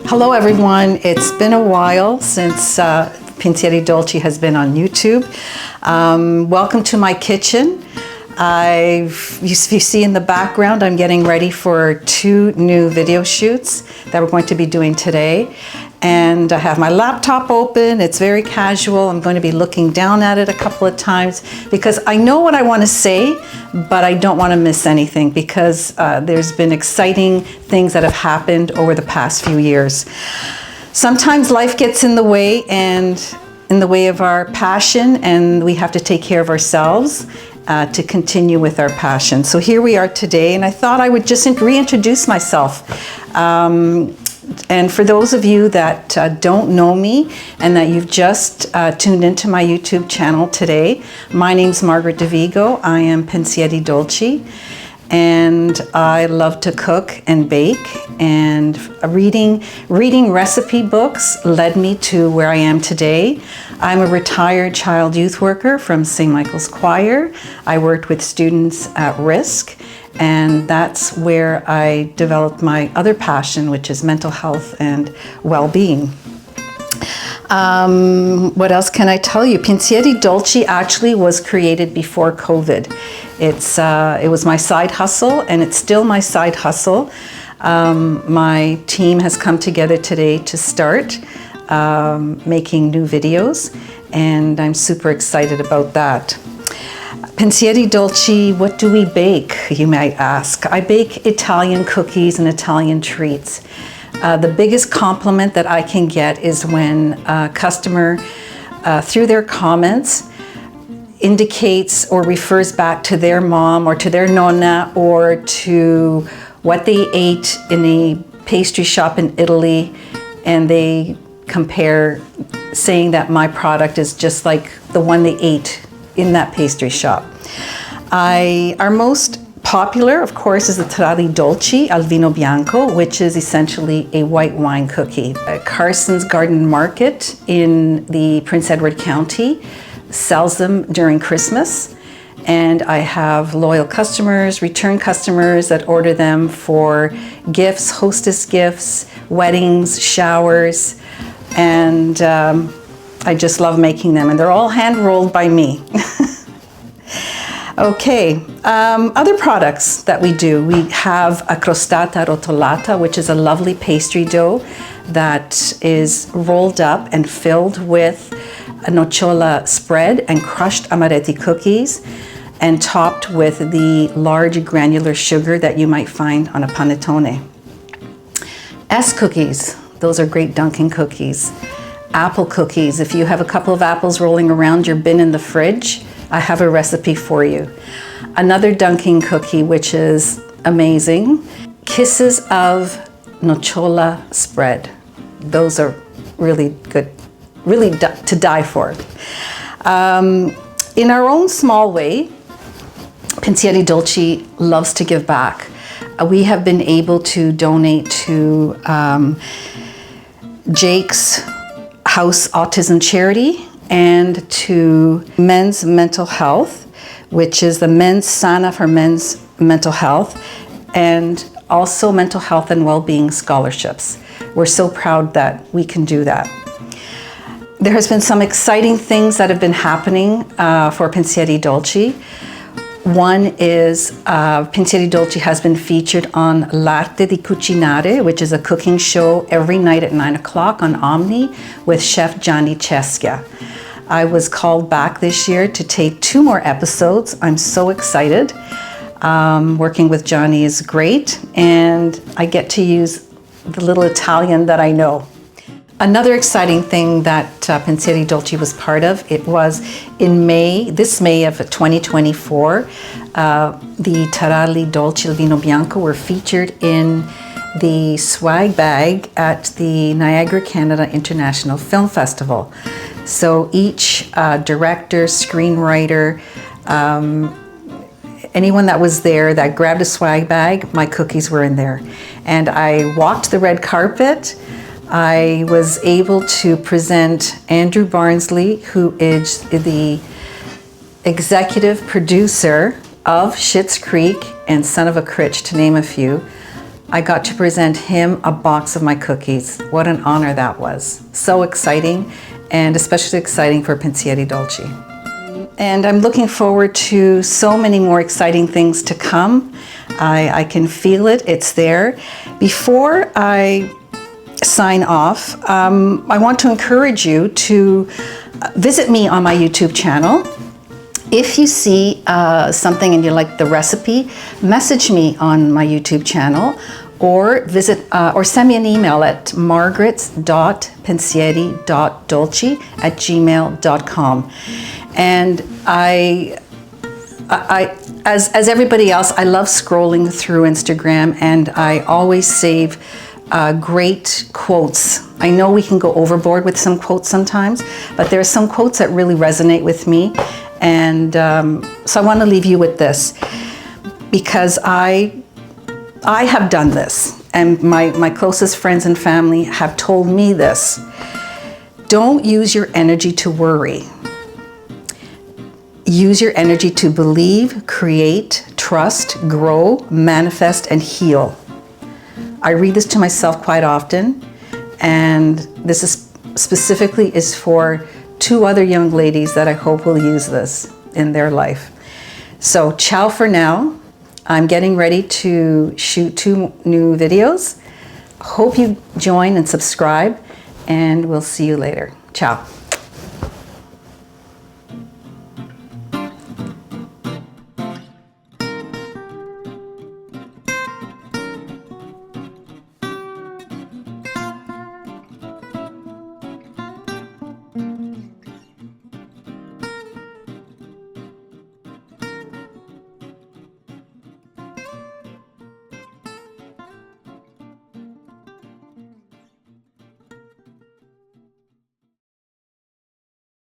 Hello everyone, it's been a while since Pensieri Dolci has been on YouTube. Welcome to my kitchen. You see in the background, I'm getting ready for 2 new video shoots that we're going to be doing today. And I have my laptop open, it's very casual. I'm going to be looking down at it a couple of times because I know what I want to say, but I don't want to miss anything because there's been exciting things that have happened over the past few years. Sometimes life gets in the way and in the way of our passion, and we have to take care of ourselves to continue with our passion. So here we are today, and I thought I would just reintroduce myself. And for those of you that don't know me and that you've just tuned into my YouTube channel today, my name's Margaret DeVigo. I am Pensieri Dolci, and I love to cook and bake, and reading recipe books led me to where I am today. I'm a retired child youth worker from St. Michael's Choir. I worked with students at risk, and that's where I developed my other passion, which is mental health and well-being. What else can I tell you? Pensieri Dolci actually was created before COVID. It was my side hustle, and it's still my side hustle. My team has come together today to start making new videos, and I'm super excited about that. Pensieri Dolci, what do we bake, you might ask? I bake Italian cookies and Italian treats. The biggest compliment that I can get is when a customer, through their comments, indicates or refers back to their mom or to their nonna or to what they ate in a pastry shop in Italy, and they compare, saying that my product is just like the one they ate in that pastry shop. Our most popular, of course, is the Pensieri Dolci al vino bianco, which is essentially a white wine cookie. Carson's Garden Market in the Prince Edward County sells them during Christmas, and I have loyal customers, return customers that order them for gifts, hostess gifts, weddings, showers, and I just love making them, and they're all hand rolled by me. Okay, other products that we do. We have a crostata rotolata, which is a lovely pastry dough that is rolled up and filled with a nocciola spread and crushed amaretti cookies, and topped with the large granular sugar that you might find on a panettone. S cookies, those are great Dunkin' cookies. Apple cookies, if you have a couple of apples rolling around your bin in the fridge, I have a recipe for you. Another Dunkin' cookie, which is amazing, kisses of nocciola spread. Those are really good, really to die for. In our own small way, Pensieri Dolci loves to give back. We have been able to donate to Jake's House Autism Charity and to Men's Mental Health, which is the Men's Sana for Men's Mental Health, and also Mental Health and Wellbeing Scholarships. We're so proud that we can do that. There has been some exciting things that have been happening for Pensieri Dolci. One is Pensieri Dolci has been featured on L'Arte di Cucinare, which is a cooking show every night at 9 o'clock on Omni with Chef Gianni Ceschia. I was called back this year to take 2 more episodes. I'm so excited. Working with Gianni is great, and I get to use the little Italian that I know. Another exciting thing that Pensieri Dolci was part of, it was in this May of 2024, the Pensieri Dolci al vino bianco were featured in the swag bag at the Niagara, Canada International Film Festival. So each director, screenwriter, anyone that was there that grabbed a swag bag, my cookies were in there. And I walked the red carpet. I was able to present Andrew Barnsley, who is the executive producer of Schitt's Creek and Son of a Critch, to name a few. I got to present him a box of my cookies. What an honor that was. So exciting, and especially exciting for Pensieri Dolci. And I'm looking forward to so many more exciting things to come. I can feel it, it's there. Before I sign off, I want to encourage you to visit me on my YouTube channel. If you see something and you like the recipe, message me on my YouTube channel, or or send me an email at margarets.pensieri.dolci@gmail.com. And as everybody else, I love scrolling through Instagram, and I always save great quotes. I know we can go overboard with some quotes sometimes, but there are some quotes that really resonate with me. And so I want to leave you with this, because I have done this, and my closest friends and family have told me this. Don't use your energy to worry. Use your energy to believe, create, trust, grow, manifest, and heal. I read this to myself quite often, and this is specifically is for 2 other young ladies that I hope will use this in their life. So ciao for now. I'm getting ready to shoot 2 new videos. Hope you join and subscribe, and we'll see you later. Ciao.